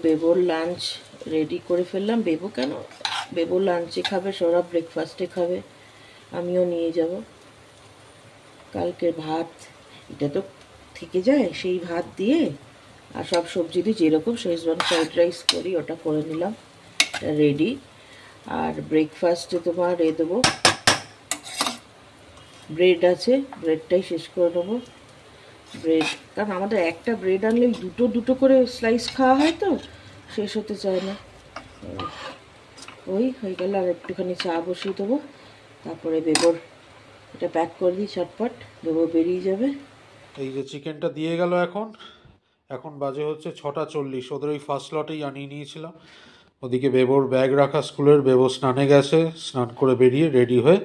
বেবোর lunch ready করে ফেললাম। বেবো কেন, বেবো লাঞ্চে খাবে, সৌরভ ব্রেকফাস্টে খাবে, আমিও নিয়ে যাব। কালকের ভাত এটা তো থেকে যায়, সেই ভাত দিয়ে আর সব সবজি দিয়ে যেরকম শেজওয়ান ফ্রাইড রাইস করি ওটা করে নিলাম, রেডি। আর ব্রেকফাস্টে তোমার দেবো, ব্রেড আছে, ব্রেডটাই শেষ করে নেবো। ব্রেড, কারণ আমাদের একটা ব্রেড আনলে দুটো দুটো করে স্লাইস খাওয়া হয়, তো শেষ হতে চায় না। ওই হয়ে গেল। আর একটুখানি চা বসিয়ে দেবো, তারপরে বেবোর এটা প্যাক করে দিই ঝটপট, বেবো বেরিয়ে যাবে। এই যে চিকেনটা দিয়ে গেল, এখন বাজে হচ্ছে 6:40। ওদের ওই ফার্স্ট লটেই আনিয়ে নিয়েছিলাম। ওদিকে বেবোর ব্যাগ রাখা স্কুলের, বেবো স্নানে গেছে, স্নান করে বেরিয়ে রেডি হয়ে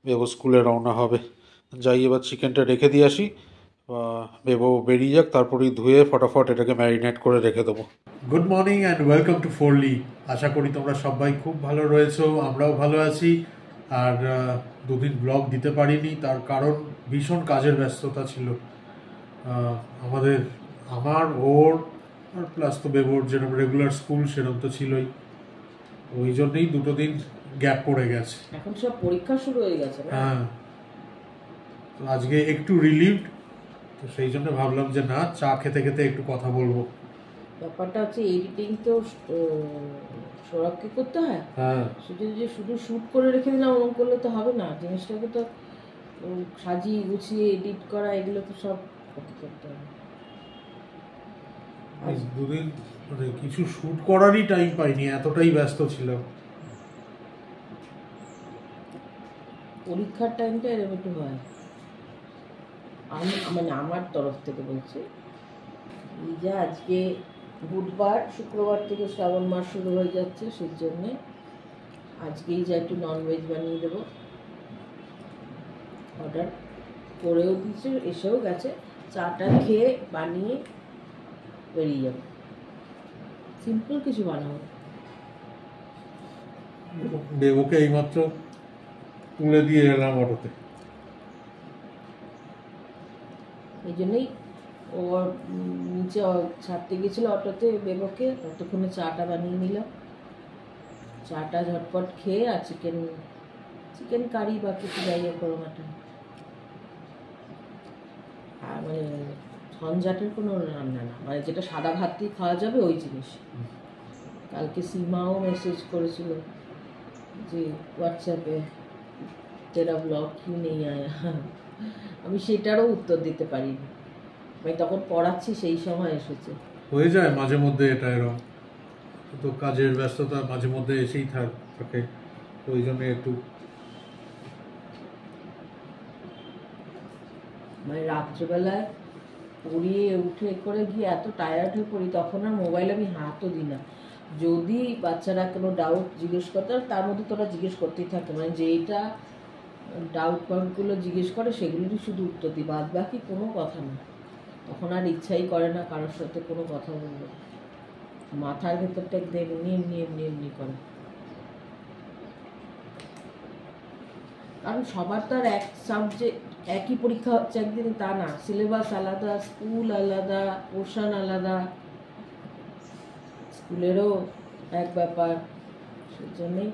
বেবো স্কুলে রওনা হবে। যাই এবার চিকেনটা রেখে দিয়ে আসি, বেবো বেরিয়ে যাক, তারপরেই ধুয়ে ফটাফট এটাকে ম্যারিনেট করে রেখে দেবো। Good morning and welcome to Forli. আশা করি তোমরা সবাই খুব ভালো রয়েছো, আমরাও ভালো আছি। আর দুদিন ব্লগ দিতে পারিনি, তার কারণ ভীষণ কাজের ব্যস্ততা ছিল আমার ওর, আর প্লাস তো বেবোর যেরকম রেগুলার স্কুল সেরকম তো ছিলই, ওই জন্যই দুটো দিন গ্যাপ পড়ে গেছে। এখন সব পরীক্ষা শুরু হয়ে গেছে। হ্যাঁ, তো আজকে একটু রিলিভড, তো সেই জন্য ভাবলাম যে না, চা খেতে খেতে একটু কথা বলবো। ব্যাপারটা হচ্ছে এডিটিং তো সৌরভকে করতে হয়। হ্যাঁ, শুধু শ্যুট করে রেখে দিলাম ওরকম করলে তো হবে না, জিনিসটাকে তো সাজিয়ে গুছিয়ে এডিট করা, এগুলো তো সব করতে হবে। দুদিন মানে কিছু শ্যুট করারই টাইম পাইনি, এতটাই ব্যস্ত ছিলাম। পরীক্ষার টাইমটা এরকম একটু হয়, আমি মানে আমার তরফ থেকে বলছি। এই যে আজকে বুধবার, শুক্রবার থেকে শ্রাবণ মাস শুরু হয়ে যাচ্ছে, সেই জন্যে আজকেই যা একটু ননভেজ বানিয়ে দেবো। অর্ডার করেও দিয়েছে, এসেও গেছে, চাটা খেয়ে বানিয়ে বেরিয়ে যাবো। সিম্পল কিছু বানাবো। বেবোকে এইমাত্র তুলে দিয়ে এলাম অটোতে। এই জন্যই ও নিচে ছাড়তে গেছিলো অটোতে বেবোকে, ততক্ষণে চাটা বানিয়ে নিলাম। চাটা ঝটপট খেয়ে আর চিকেন কারি বা কিছু যাই হোক করো মাটন, আর মানে ঝঞ্ঝাটের কোনো রান্না না, মানে যেটা সাদা ভাত দিয়ে খাওয়া যাবে ওই জিনিস। কালকে সীমাও মেসেজ করেছিল যে হোয়াটসঅ্যাপে, তেরা ব্লগ কিউ নেই আয়া, আমি সেটারও উত্তর দিতে পারিনি, আমি তখন পড়াচ্ছি সেই সময় এসেছে। হয়ে যায় মাঝে মধ্যে এটা, এরকম তো কাজের ব্যস্ততা মাঝে মধ্যে এসেই থাকে, তো ওই জন্য একটু মানে রাত্রেবেলায় পড়িয়ে উঠে করে গিয়ে এত টায়ার্ড হয়ে পড়ি, তখন আর মোবাইল আমি হাতও দিই না। যদি বাচ্চারা কোনো ডাউট জিজ্ঞেস করতে, তার মধ্যে তোরা জিজ্ঞেস করতেই থাকে, মানে যেইটা ডাউট পয়েন্টগুলো জিজ্ঞেস করে সেগুলোরই শুধু উত্তর দিই, বাদ বাকি কোনো কথা না। তখন আর ইচ্ছাই করে না কারোর সাথে কোনো কথা বলবো, মাথার ভেতরটা এমনি এমনি এমনি এমনি করে। কারণ সবার তো আর এক সাবজেক্ট একই পরীক্ষা হচ্ছে একদিনে তা না, সিলেবাস আলাদা, স্কুল আলাদা, পোর্শন আলাদা, স্কুলেরও এক ব্যাপার, সেজন্যই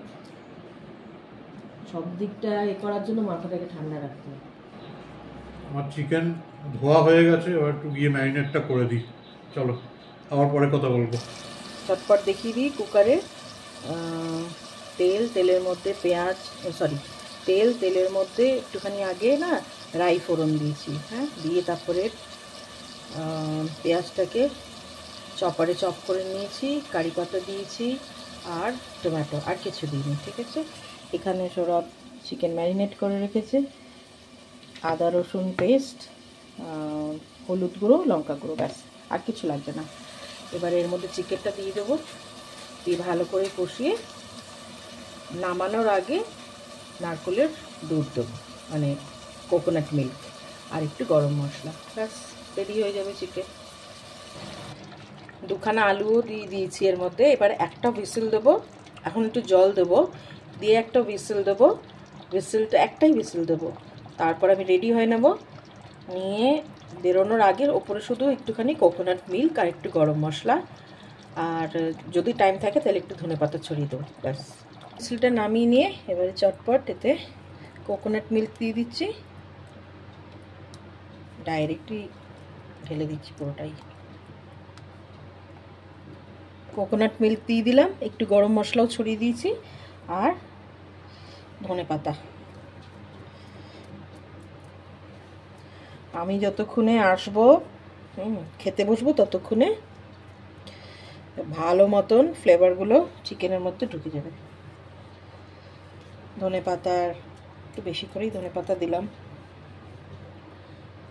সব দিকটা করার জন্য মাথাটাকে ঠান্ডা রাখতে হবে। আমার চিকেন ধোয়া হয়ে গেছে, এবার একটু গিয়ে ম্যারিনেটটা করে দিই। চলো, আবার পরে কথা বলবো। চটপট দেখিয়ে দিই। কুকারে তেলের মধ্যে পেঁয়াজ, তেলের মধ্যে একটুখানি আগে না রাই ফোড়ন দিয়েছি, হ্যাঁ, দিয়ে তারপরে পেঁয়াজটাকে চপারে চপ করে নিয়েছি, কারি পাতা দিয়েছি আর টমেটো, আর কিছু দিইনি, ঠিক আছে। এখানে সব চিকেন ম্যারিনেট করে রেখেছে, আদা রসুন পেস্ট, হলুদ গুঁড়ো, লঙ্কা গুঁড়ো, ব্যাস, আর কিছু লাগবে না। এবার এর মধ্যে চিকেনটা দিয়ে দেবো, দিয়ে ভালো করে কষিয়ে নামানোর আগে নারকেলের দুধ দেবো, মানে কোকোনাট মিল্ক, আর একটু গরম মশলা, ব্যাস রেডি হয়ে যাবে চিকেন। দুখানা আলুও দিয়ে দিয়েছি এর মধ্যে। এবার একটা হুইসেল দেবো, এখন একটু জল দেবো, দিয়ে একটা হুইসেল দেবো, একটাই হুইসেল দেবো, তারপর আমি রেডি হয়ে নেব। নিয়ে বেরোনোর আগে ওপরে শুধু একটুখানি কোকোনাট মিল্ক আর একটু গরম মশলা আর যদি টাইম থাকে তাহলে একটু ধনেপাতা ছড়িয়ে দেবো, ব্যাস। মিষ্টিটা নামিয়ে নিয়ে এবারে চটপট এতে কোকোনাট মিল্ক দিয়ে দিচ্ছি, ডাইরেক্টলি ঢেলে দিচ্ছি পুরোটাই। কোকোনাট মিল্ক দিয়ে দিলাম, একটু গরম মশলাও ছড়িয়ে দিয়েছি, আর ধনেপাতা। আমি যতক্ষণে আসবো খেতে বসবো ততক্ষণে ভালো মতন ফ্লেভারগুলো চিকেনের মধ্যে ঢুকে যাবে। ধনেপাতার একটু বেশি করেই ধনেপাতা দিলাম,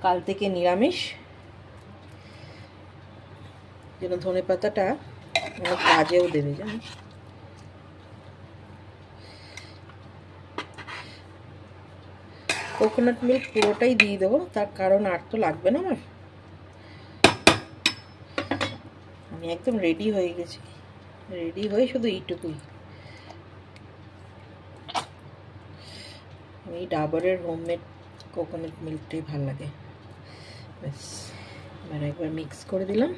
কাল থেকে নিরামিষ, যেন ধনেপাতাটা অনেক কাজেও দেবে জানো। কোকোনাট মিল্ক পুরোটাই দিয়ে দেবো, তার কারণ আর তো লাগবে না আমার। আমি একদম রেডি হয়ে গেছি, রেডি হয়ে শুধু এইটুকুই। আমি ডাবরের হোমমেড কোকোনাট মিল্কটাই ভালো লাগে, ব্যাস। এবার একবার মিক্স করে দিলাম।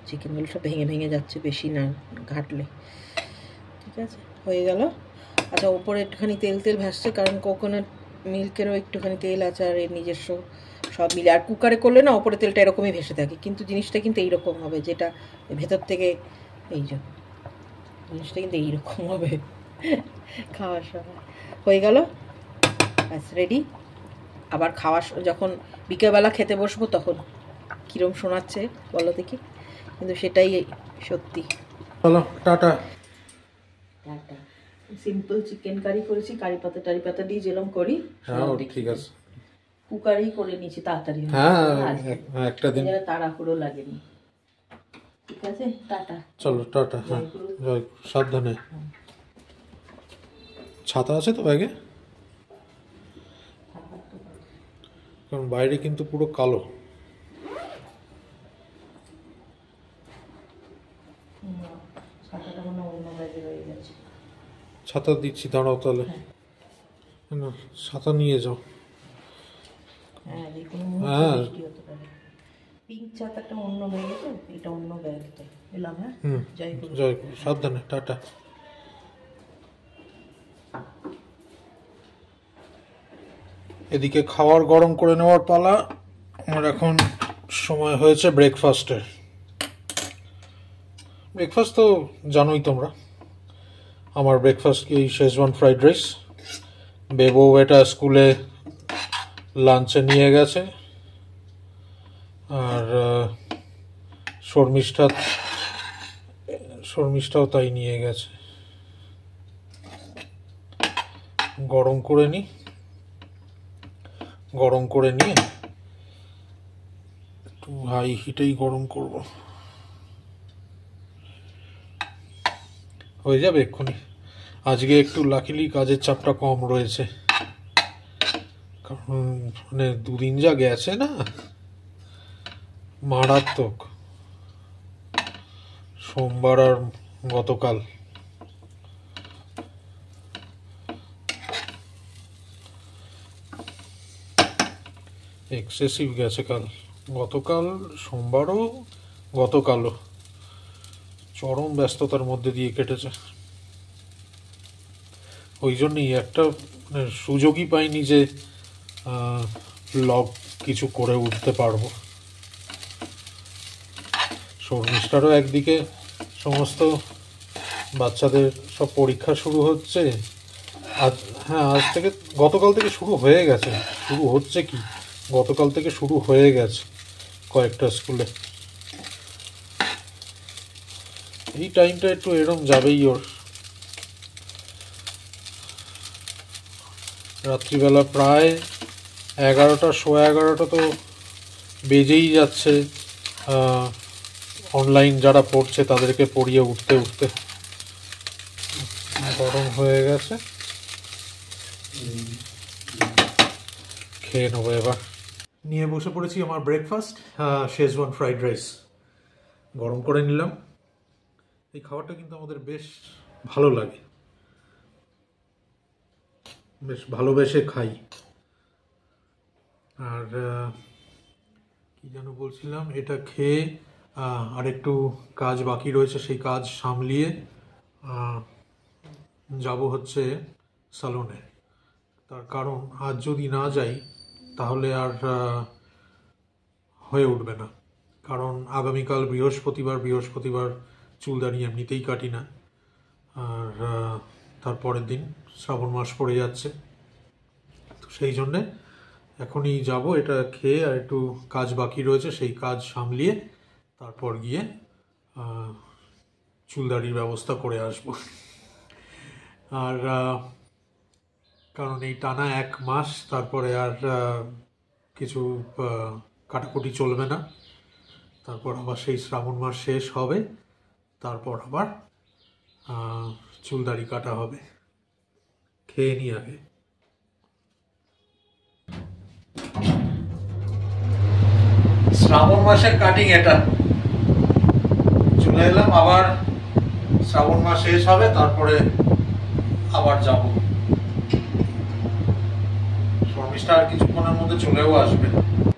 চিকেনগুলো সব ভেঙে ভেঙে যাচ্ছে বেশি না ঘাটলে, ঠিক আছে, হয়ে গেল। আচ্ছা, ওপরে একটুখানি তেল তেল ভাসছে, কারণ কোকোনাট মিল্কেরও একটুখানি তেল আছে আর এর নিজস্ব সব মিলে। আর কুকারে করলে না ওপরে তেলটা এরকমই ভেসে থাকে, কিন্তু জিনিসটা কিন্তু এইরকম হবে, যেটা ভেতর থেকে এই যে জিনিসটা কিন্তু এইরকম হবে খাওয়ার সময়। হয়ে গেল, ব্যাস রেডি। আবার খাওয়া যখন বিকেলবেলা খেতে বসবো তখন কীরকম শোনাচ্ছে বলো দেখি, কিন্তু সেটাই সত্যি। চলো tata. Tata. Simple chicken curry করেছি, কারি পাতা টারি পাতা দিয়ে যেরকম করি, হ্যাঁ ঠিক আছে, কুকারেই করে নিয়েছি তাড়াতাড়ি। হ্যাঁ একটা দিন তাড়াহুড়ো লাগেনি। ঠিক আছে, টাটা। চলো টাটা। হ্যাঁ জয়, সাবধানে। ছাতা আছে তো ব্যাগে? কারণ বাইরে কিন্তু পুরো কালো। ছাতা দিচ্ছি, দাঁড়াও তাহলে। না ছাতা নিয়ে যাও। হ্যাঁ পিঙ্ক ছাতাটা অন্য ব্যাগে, তো এটা অন্য ব্যাগতে এলাম। হ্যাঁ জয় গুরু। জয়, সাবধানে, টাটা। এদিকে খাবার গরম করে নেওয়ার পালা। আমার এখন সময় হয়েছে ব্রেকফাস্টের। ব্রেকফাস্ট তো জানোই তোমরা, আমার ব্রেকফাস্ট কি শেজওয়ান ফ্রাইড রাইস। বেবো এটা স্কুলে লাঞ্চে নিয়ে গেছে, আর শর্মিষ্ঠাও তাই নিয়ে গেছে। গরম করে নিই, গরম করে নিয়ে একটু হাই হিটেই গরম করব, হয়ে যাবে এক্ষুনি। আজকে একটু লাকিলি কাজের চাপটা কম রয়েছে, কারণ মানে দুদিন যা গেছে না মারাত্মক। সোমবার আর গতকাল এক্সেসিভ গেছে। কাল গতকাল সোমবারও গতকালও চরম ব্যস্ততার মধ্যে দিয়ে কেটেছে। ওই জন্যই একটা মানে সুযোগই পাইনি যে ব্লগ কিছু করে উঠতে পারবো। শর্মিষ্ঠারও একদিকে সমস্ত বাচ্চাদের সব পরীক্ষা শুরু হচ্ছে। আজ হ্যাঁ আজ থেকে গতকাল থেকে শুরু হয়ে গেছে, শুরু হচ্ছে কি গতকাল থেকে শুরু হয়ে গেছে কয়েকটা স্কুলে। এই টাইমটা একটু এরম যাবেই ওর। রাত্রিবেলা প্রায় 11টা, 11:15 তো বেজেই যাচ্ছে অনলাইন যারা পড়ছে তাদেরকে পড়িয়ে উঠতে উঠতে। গরম হয়ে গেছে, খেয়ে নেবো এবার। নিয়ে বসে পড়েছি আমার ব্রেকফাস্ট, শেজওয়ান ফ্রাইড রাইস গরম করে নিলাম। এই খাবারটা কিন্তু আমাদের বেশ ভালো লাগে, বেশ ভালোবেসে খাই। আর কি যেন বলছিলাম, এটা খেয়ে আর একটু কাজ বাকি রয়েছে, সেই কাজ সামলিয়ে যাব হচ্ছে সালনে। তার কারণ আজ যদি না যাই তাহলে আর হয়ে উঠবে না, কারণ আগামীকাল বৃহস্পতিবার চুলদারি এমনিতেই কাটি না, আর তারপরের দিন শ্রাবণ মাস পড়ে যাচ্ছে। তো সেই জন্যে এখনই যাব, এটা খেয়ে আর একটু কাজ বাকি রয়েছে সেই কাজ সামলিয়ে তারপর গিয়ে চুলদারির ব্যবস্থা করে আসব। আর কারণ এই টানা 1 মাস তারপরে আর কিছু কাটাকুটি চলবে না, তারপর আবার সেই শ্রাবণ মাস শেষ হবে, তারপর আবার চুলদারি কাটা হবে। খেয়ে নি আগে। শ্রাবণ মাসের কাটিং এটা, চলে এলাম আবার, শ্রাবণ মাস শেষ হবে তারপরে আবার যাব। শর্মিষ্ঠা আর কিছুক্ষণের মধ্যে চলেও আসবে।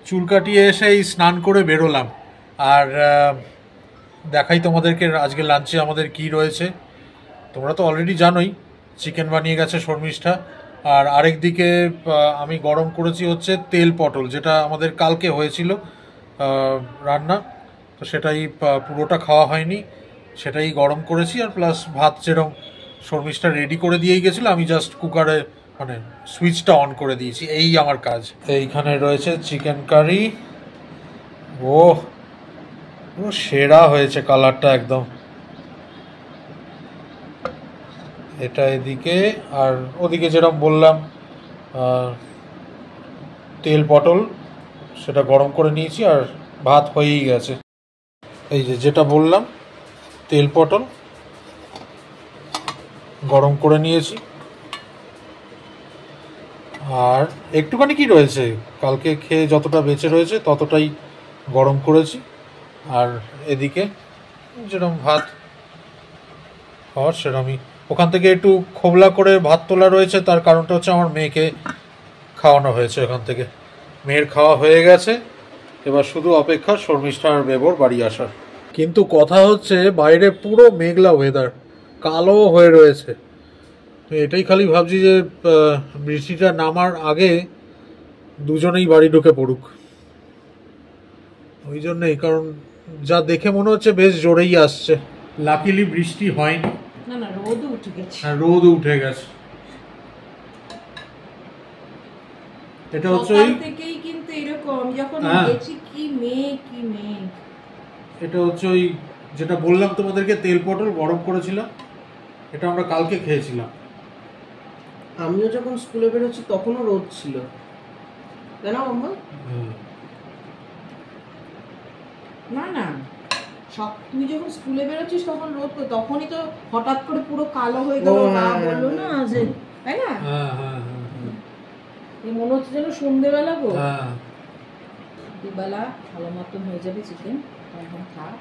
চুল কাটিয়ে এসেই স্নান করে বেরোলাম। আর দেখাই তোমাদেরকে আজকে লাঞ্চে আমাদের কি রয়েছে। তোমরা তো অলরেডি জানোই, চিকেন বানিয়ে গেছে শর্মিষ্ঠা। আর আরেকদিকে আমি গরম করেছি হচ্ছে তেল পটল, যেটা আমাদের কালকে হয়েছিল রান্না, তো সেটাই পুরোটা খাওয়া হয়নি, সেটাই গরম করেছি। আর প্লাস ভাত যেরকম শর্মিষ্ঠা রেডি করে দিয়েই গেছিলো, আমি জাস্ট কুকারে মানে সুইচটা অন করে দিয়েছি, এই আমার কাজ। এইখানে রয়েছে চিকেন কারি, ও সেরা হয়েছে কালারটা একদম। এটা এদিকে, আর ওদিকে যেরকম বললাম তেল পটল সেটা গরম করে নিয়েছি, আর ভাত হয়েই গেছে। এই যেটা বললাম তেল পটল গরম করে নিয়েছি, আর একটুখানি কি রয়েছে কালকে খেয়ে যতটা বেঁচে রয়েছে ততটাই গরম করেছি। আর এদিকে যেরকম ভাত হওয়ার সেরকমই, ওখান থেকে একটু খোবলা করে ভাত তোলা রয়েছে, তার কারণটা হচ্ছে আমার মেয়েকে খাওয়ানো হয়েছে ওখান থেকে। মেয়ের খাওয়া হয়ে গেছে, এবার শুধু অপেক্ষা শর্মিষ্ঠা আর বেবর বাড়ি আসার। কিন্তু কথা হচ্ছে বাইরে পুরো মেঘলা ওয়েদার, কালো হয়ে রয়েছে। তো এটাই খালি ভাবছি যে বৃষ্টিটা নামার আগে দুজনেই বাড়ি ঢুকে পড়ুক, ওই জন্যই। কারণ যা দেখে মনে হচ্ছে বেশ জোরেই আসছে। লাকিলি বৃষ্টি হয়নি, না না রোদও উঠে গেছে। হ্যাঁ রোদ উঠে গেছে। এটা হচ্ছে ওই থেকেই কিন্তু এরকম, যখন গেছি কি মেঘ কি মেঘ। এটা হচ্ছে ওই যেটা বললাম তোমাদেরকে তেল পটল গরম করেছিলাম, এটা আমরা কালকে খেয়েছিলাম। আমিও যখন স্কুলে বেরোচ্ছি তখনও রোদ ছিল, জানো আম্মা? না না তুই যখন স্কুলে বেরোচ্ছিস তখন রোদ, তো তখনই তো হঠাৎ করে পুরো কালো হয়ে গেল, বললো না যে, তাই না? মনে হচ্ছে যেন সন্ধ্যেবেলা গো। দুবেলা ভালো মতন হয়ে যাবে চিকেন, এখন থাক।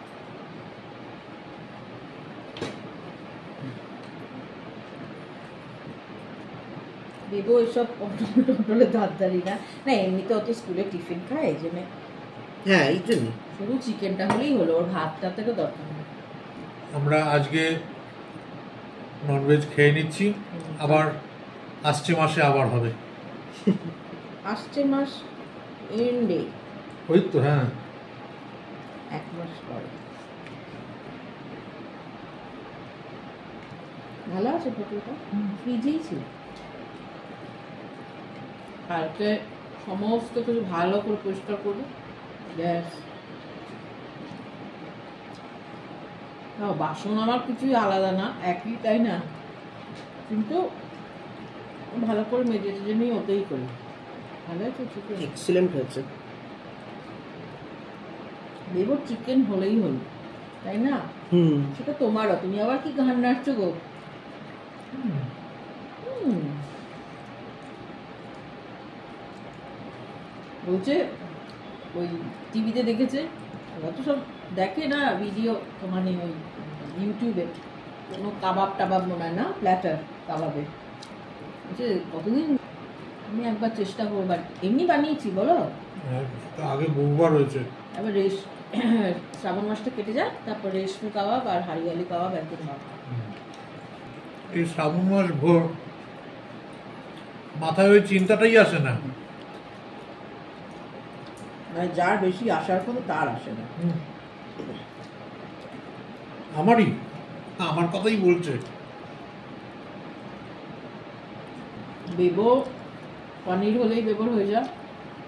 দেবো এসব পটলে ধারদারি না, না এমনিতে অত স্কুলে টিফিন খায় এই জন্য। হ্যাঁ এই জন্য শুধু চিকেনটা হলেই হলো, ওর ভাতটা থেকে দরকার নেই। আমরা আজকে ননভেজ খেয়ে নিচ্ছি, আবার আসছে মাসে আবার হবে। আসছে মাস এন্ডে, ওই তো হ্যাঁ 1 মাস পরে। ভালো আছে পটলটা, ফ্রিজেই ছিল। কালকে সমস্ত কিছু ভালো করে পরিষ্কার করবো, গ্যাস বাসন আমার কিছুই আলাদা না, একই তাই না, কিন্তু ভালো করে মেজেছে যে নিয়ে ওতেই করি। ভালো আছে চিকেন, এক্সিলেন্ট হয়েছে। দেবো চিকেন হলেই হলো, তাই না? সেটা তোমারও, তুমি আবার কি গান নাচছো গো। বলছে ওই টিভিতে দেখেছে, ওরা তো সব দেখে না ভিডিও, মানে ওই ইউটিউবে কোনো কাবাব টাবাব মনে হয় না, প্ল্যাটার কাবাবে। বলছে কতদিন আমি একবার চেষ্টা করবো, এমনি বানিয়েছি বলো, আগে বহুবার হয়েছে, এবার শ্রাবণ মাসটা কেটে যায়, তারপরে রেশমি কাবাব আর হারিয়ালি কাবাব একদম হবে। এই শ্রাবণ মাস ভোর মাথায় ওই চিন্তাটাই আসে না। মানে যার বেশি আসার কথা তার আসে না। আমার কথাই বলছে। বেবো পনির হলেই বেবোর হয়ে যায়,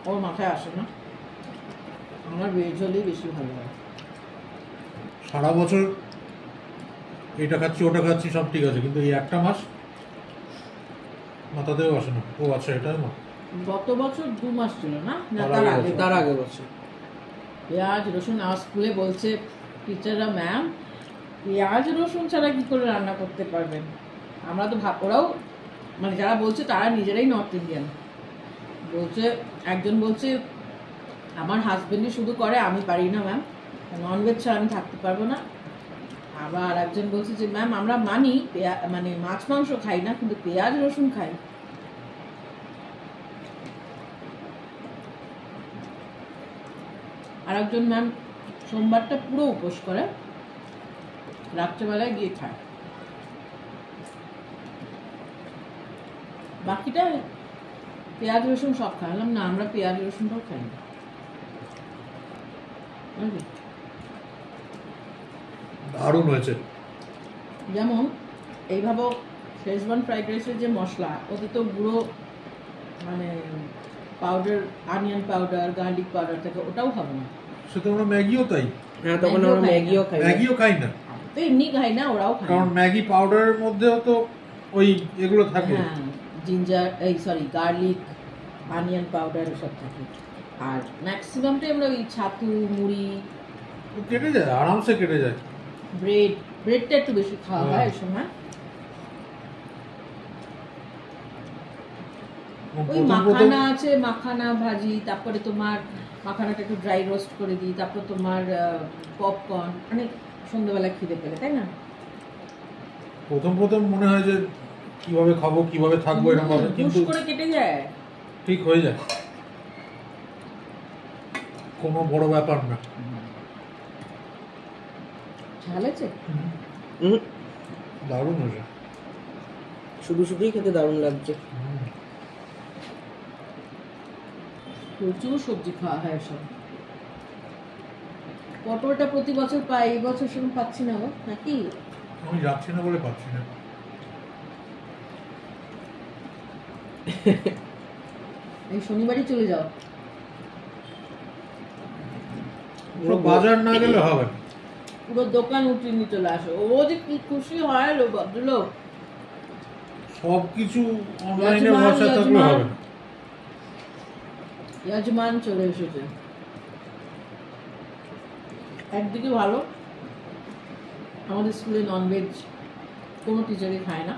ওর মাথায় আসে না। আমার ভেজ হলেই বেশি ভালো হয়। সারা বছর এটা খাচ্ছি ওটা খাচ্ছি সব ঠিক আছে, কিন্তু এই একটা মাস মাথাতেও আসে না। ও আচ্ছা, এটাই না, গত বছর 2 মাস ছিল না, না তার আগে বছর পেঁয়াজ রসুন। আমার স্কুলে বলছে টিচাররা, ম্যাম পেঁয়াজ রসুন ছাড়া কি করে রান্না করতে পারবেন? আমরা তো ওরাও মানে যারা বলছে তারা নিজেরাই নর্থ ইন্ডিয়ান। বলছে একজন বলছে আমার হাজবেন্ডই শুধু করে, আমি পারি না ম্যাম, ননভেজ ছাড়া আমি থাকতে পারবো না। আবার একজন বলছে যে ম্যাম আমরা মানি মানে মাছ মাংস খাই না, কিন্তু পেঁয়াজ রসুন খাই। আর একজন ম্যাম সোমবারটা পুরো উপোস করে, রাত্রেবেলায় গিয়ে খায়, বাকিটা পেঁয়াজ রসুন সব খাইলাম না। আমরা পেঁয়াজ রসুনটাও খাই না। দারুণ হয়েছে। যেমন এইভাবে শেজওয়ান ফ্রাইড রাইসের যে মশলা, ওতে তো গুঁড়ো মানে powder, onion powder, garlic powder থাকে, ওটাও হবে না। সেটা আমরা ম্যাগিও তাই। হ্যাঁ, তখন আমরা ম্যাগিও খাই না। তো এমনি খাই না, ওরাও খায়, কারণ ম্যাগি পাউডারের মধ্যেও তো ওই এগুলো থাকে। হ্যাঁ, জিঞ্জার গার্লিক, অনিয়ন পাউডার সব থাকে। আর ম্যাক্সিমামটাই আমরা ওই ছাতু, মুড়ি কেটে যায়, আরামসে কেটে যায়। ব্রেডটা একটু বেশি খাওয়া হয় এই সময়। ওই মাখানা আছে, মাখানা ভাজি, তারপরে তোমার মাখানাটা একটু ড্রাই রোস্ট করে দিই, তারপর তোমার পপকর্ন, মানে সন্ধ্যাবেলা খিদে পেলে, তাই না? প্রথম মনে হয় যে কিভাবে খাবো, কিভাবে থাকবো, এরকম ভাবে, কিন্তু করে কেটে যায়, ঠিক হয়ে যায়, কোনো বড় ব্যাপার না। ঝাল আছে, দারুণ হয়েছে, শুধুই খেতে দারুণ লাগছে। প্রচুর সবজি খাওয়া হয় সব। পটলটা প্রতি বছর পাই, এই বছর সেরকম পাচ্ছি না গো, নাকি? আমি যাচ্ছি না বলে পাচ্ছি না। এই শনিবারই চলে যাও, বাজার না গেলে হবে, পুরো দোকান উঠিয়ে নিয়ে চলে আসো। ও যে কি খুশি হয় লো ভদ্রলোক, সবকিছু অনলাইনে ভরসা থাকলে হবে না। ইয়াজমান চলে এসেছে। একদিকে ভালো, আমাদের স্কুলে ননভেজ কোনো টিচারই খায় না,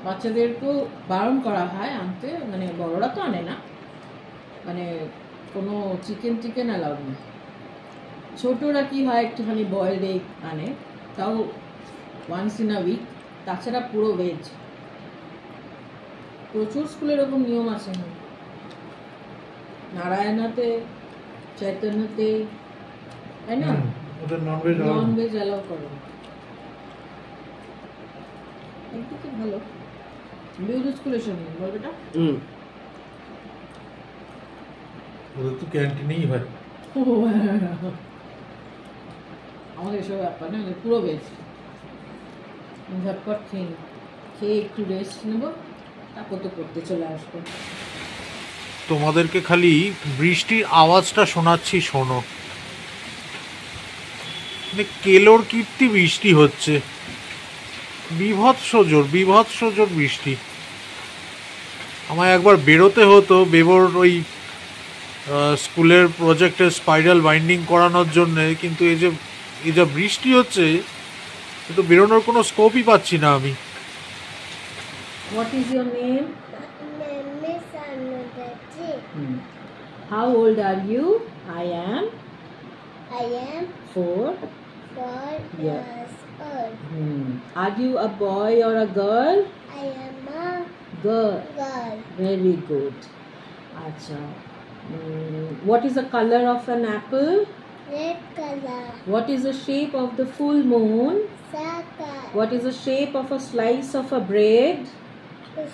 বাচ্চাদেরকেও বারণ করা হয় আনতে, মানে বড়রা তো আনে না, মানে কোনো চিকেন অ্যালাউড নেই। ছোটরা কি হয় একটুখানি বয়েলড এগ আনে, তাও ওয়ান্স ইন আ উইক, তাছাড়া পুরো ভেজ। প্রচুর স্কুলে এরকম নিয়ম আছে, নারায়ণাতে, চৈতন্যতে, তাই না? ননভেজ অ্যালাউ করে না। একদিকে ভালো, বিউজ স্কুলের সঙ্গে বলবে এটা ওদের তো ক্যান্টিনেই হয়। আমাদের এসব ব্যাপার না, পুরো ভেজ। ঝটপট খেয়ে একটু রেস্ট নেবো, তারপর তো পড়তে চলে আসবো। তোমাদেরকে খালি বৃষ্টির আওয়াজটা শোনাচ্ছি, শোনো, মানে কেলোর কীর্তি বৃষ্টি হচ্ছে, বিভৎস জোর বৃষ্টি। আমায় একবার বেরোতে হতো বেবোর ওই স্কুলের প্রজেক্টের স্পাইরাল বাইন্ডিং করানোর জন্যে, কিন্তু এই যে বৃষ্টি হচ্ছে, কিন্তু বেরোনোর কোনো স্কোপই পাচ্ছি না আমি। What is your name? My name is Anudati. How old are you? I am I am 4 4 Yeah. years old. Are you a boy or a girl? I am a Girl. girl. Very good. আচ্ছা, What is the color of an apple? Red color. What is the shape of the full moon? Circle. What is the shape of a slice of a bread?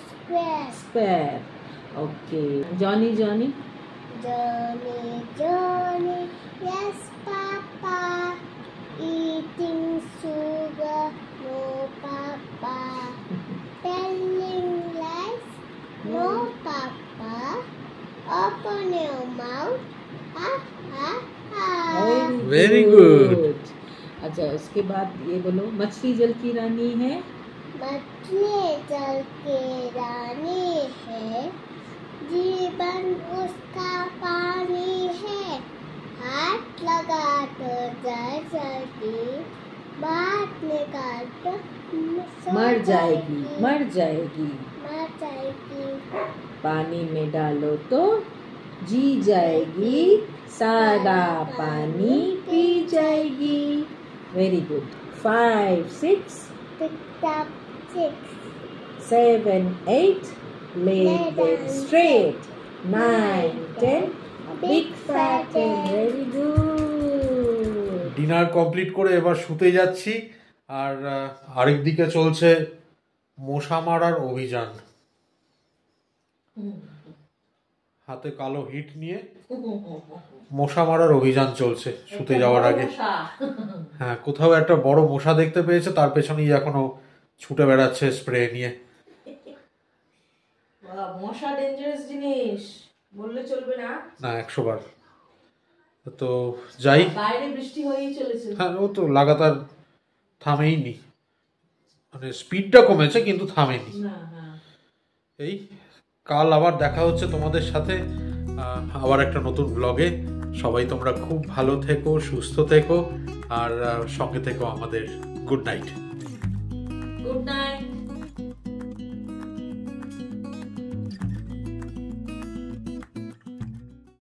Square. Square. Okay. Johnny, Johnny. Johnny, Johnny, yes, Papa. Eating sugar, no, Papa. Telling lies, no, Papa. Open your mouth. Ha, ha, ha. Very good. अच्छा, उसके बाद ये बोलो, मछली जल की रानी है. मछली जल के रानी है, जीवन उसका पानी है. हाथ लगा तो जल जाएगी, बात निकाल तो मर जाएगी, मर जाएगी. मर जाएगी. पानी में डालो तो जी जाएगी, सारा पानी पी जाएगी. Very good. 5, 6, Picked up 6, 7, 8, lay them straight. 9, 10, big fat and very good. Dinner complete করে এবার শুতে যাচ্ছি। আর আরেক দিকে চলছে মশা মারার অভিযান। হাতে কালো হিট নিয়ে মশা মারার অভিযান চলছে শুতে যাওয়ার আগে। হ্যাঁ, কোথাও একটা বড় মশা দেখতে পেয়েছে, তার পেছনেই এখনো ছুটে বেড়াচ্ছে স্প্রে নিয়ে। মশা ডেঞ্জারাস জিনিস, বললে চলবে না। না, 100 বার। তো যাই, বাইরে বৃষ্টি হয়েই চলেছে। হ্যাঁ, ও তো লাগাতার থামেইনি, মানে স্পিডটা কমেছে কিন্তু থামেনি। এই কাল আবার দেখা হচ্ছে তোমাদের সাথে আবার একটা নতুন ব্লগে। সবাই তোমরা খুব ভালো থেকো, সুস্থ থেকো, আর সঙ্গে থেকো আমাদের। Good night. Good night.